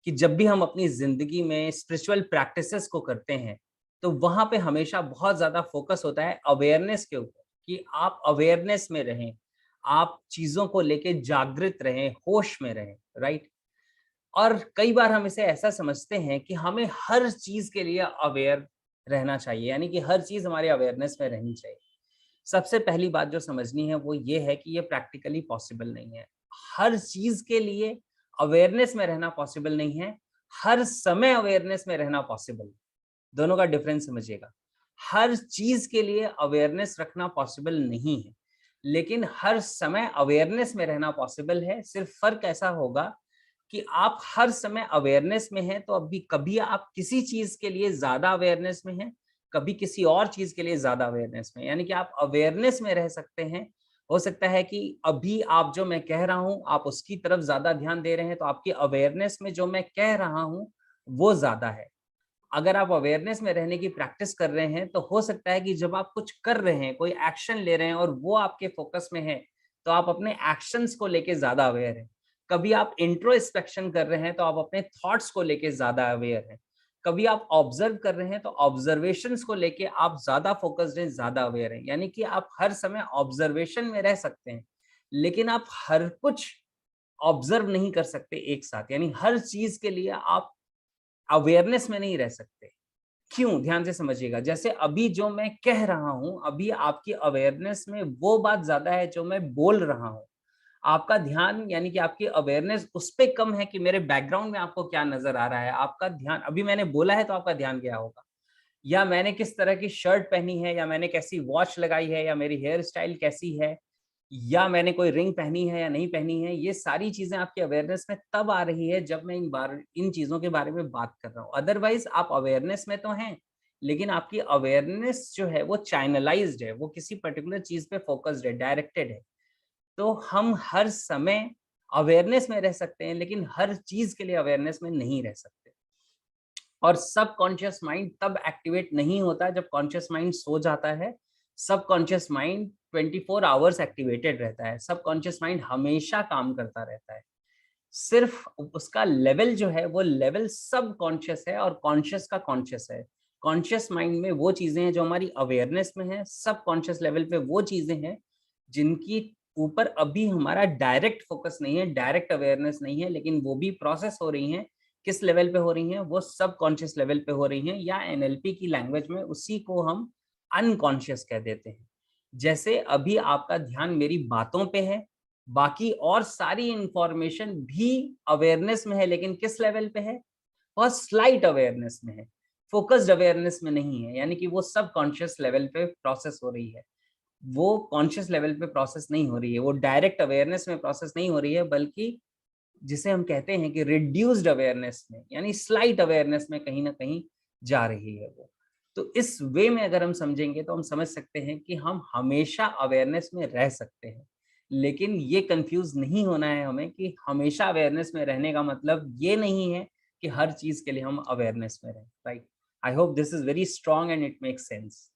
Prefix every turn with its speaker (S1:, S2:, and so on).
S1: कि जब भी हम अपनी ज़िंदगी में स्पिरिचुअल प्रैक्टिसेस को करते हैं, तो वहाँ पे हमेशा बहुत ज़्यादा फ़ोकस होता है अवेयरनेस के ऊपर कि आप अवेयरनेस में रहें, आप चीज़ों को लेके जागृत रहें, होश में रहें, राइट? और कई बार हम इसे ऐसा समझते हैं कि हमें हर चीज़ के लिए अवेयर रहना चाहिए, यानी कि हर चीज़ हमारे अवेयरनेस में रहनी चाहिए। सबसे पहली बात जो समझनी है वो ये है कि ये प्रैक्टिकली पॉसिबल नहीं है। हर चीज़ के लिए अवेयरनेस में रहना पॉसिबल नहीं है, हर समय अवेयरनेस में रहना पॉसिबल है। दोनों का डिफरेंस समझिएगा। हर चीज़ के लिए अवेयरनेस रखना पॉसिबल नहीं है, लेकिन हर समय अवेयरनेस में रहना पॉसिबल है। सिर्फ फ़र्क ऐसा होगा कि आप हर समय अवेयरनेस में हैं, तो अभी कभी आप किसी चीज़ के लिए ज़्यादा अवेयरनेस में हैं, कभी किसी और चीज़ के लिए ज़्यादा अवेयरनेस में। यानी कि आप अवेयरनेस में रह सकते हैं। हो सकता है कि अभी आप जो मैं कह रहा हूँ, आप उसकी तरफ ज़्यादा ध्यान दे रहे हैं, तो आपकी अवेयरनेस में जो मैं कह रहा हूँ, वो ज़्यादा है। अगर आप अवेयरनेस में रहने की प्रैक्टिस कर रहे हैं, तो हो सकता है कि जब आप कुछ कर रहे हैं, कोई एक्शन ले रहे हैं और वो आपके फ़ोकस में है, तो आप अपने एक्शंस को लेके ज़्यादा अवेयर हैं। कभी आप इंट्रोस्पेक्शन कर रहे हैं, तो आप अपने थॉट्स को लेके ज़्यादा अवेयर हैं। कभी आप ऑब्ज़र्व कर रहे हैं, तो ऑब्ज़र्वेशंस को लेके आप ज़्यादा फ़ोकस्ड हैं, ज़्यादा अवेयर हैं। यानी कि आप हर समय ऑब्ज़र्वेशन में रह सकते हैं, लेकिन आप हर कुछ ऑब्ज़र्व नहीं कर सकते एक साथ। यानी हर चीज़ के लिए आप अवेयरनेस में नहीं रह सकते। क्यों? ध्यान से समझिएगा। जैसे अभी जो मैं कह रहा हूँ, अभी आपकी अवेयरनेस में वो बात ज़्यादा है जो मैं बोल रहा हूँ। आपका ध्यान यानी कि आपकी अवेयरनेस उस पे कम है कि मेरे बैकग्राउंड में आपको क्या नज़र आ रहा है। आपका ध्यान अभी मैंने बोला है तो आपका ध्यान गया होगा। या मैंने किस तरह की शर्ट पहनी है या मैंने कैसी वॉच लगाई है या मेरी हेयर स्टाइल कैसी है या मैंने कोई रिंग पहनी है या नहीं पहनी है, ये सारी चीज़ें आपकी अवेयरनेस में तब आ रही है जब मैं इन चीज़ों के बारे में बात कर रहा हूँ। अदरवाइज़ आप अवेयरनेस में तो हैं, लेकिन आपकी अवेयरनेस जो है वो चैनलाइज़्ड है, वो किसी पर्टिकुलर चीज़ पे फ़ोकस्ड है, डायरेक्टेड है। तो हम हर समय अवेयरनेस में रह सकते हैं, लेकिन हर चीज़ के लिए अवेयरनेस में नहीं रह सकते। और सबकॉन्शियस माइंड तब एक्टिवेट नहीं होता जब कॉन्शियस माइंड सो जाता है। सबकॉन्शियस माइंड 24 आवर्स एक्टिवेटेड रहता है। सबकॉन्शियस माइंड हमेशा काम करता रहता है। सिर्फ उसका लेवल जो है वो लेवल सबकॉन्शियस है और कॉन्शियस का कॉन्शियस है। कॉन्शियस माइंड में वो चीज़ें हैं जो हमारी अवेयरनेस में है, सबकॉन्शियस लेवल पे वो चीज़ें हैं जिनकी ऊपर अभी हमारा डायरेक्ट फ़ोकस नहीं है, डायरेक्ट अवेयरनेस नहीं है, लेकिन वो भी प्रोसेस हो रही हैं। किस लेवल पे हो रही हैं? वो सबकॉन्शियस लेवल पे हो रही हैं या एनएलपी की लैंग्वेज में उसी को हम अनकॉन्शियस कह देते हैं। जैसे अभी आपका ध्यान मेरी बातों पे है, बाकी और सारी इन्फॉर्मेशन भी अवेयरनेस में है, लेकिन किस लेवल पे है? बहुत स्लाइट अवेयरनेस में है, फ़ोकस्ड अवेयरनेस में नहीं है, यानी कि वो सबकॉन्शियस लेवल पे प्रोसेस हो रही है। वो कॉन्शियस लेवल पे प्रोसेस नहीं हो रही है, वो डायरेक्ट अवेयरनेस में प्रोसेस नहीं हो रही है, बल्कि जिसे हम कहते हैं कि रिड्यूस्ड अवेयरनेस में, यानी स्लाइट अवेयरनेस में कहीं न कहीं जा रही है वो। तो इस वे में अगर हम समझेंगे तो हम समझ सकते हैं कि हम हमेशा अवेयरनेस में रह सकते हैं। लेकिन ये कन्फ्यूज़ नहीं होना है हमें कि हमेशा अवेयरनेस में रहने का मतलब ये नहीं है कि हर चीज़ के लिए हम अवेयरनेस में रहें, right? I hope this is very strong and it makes sense.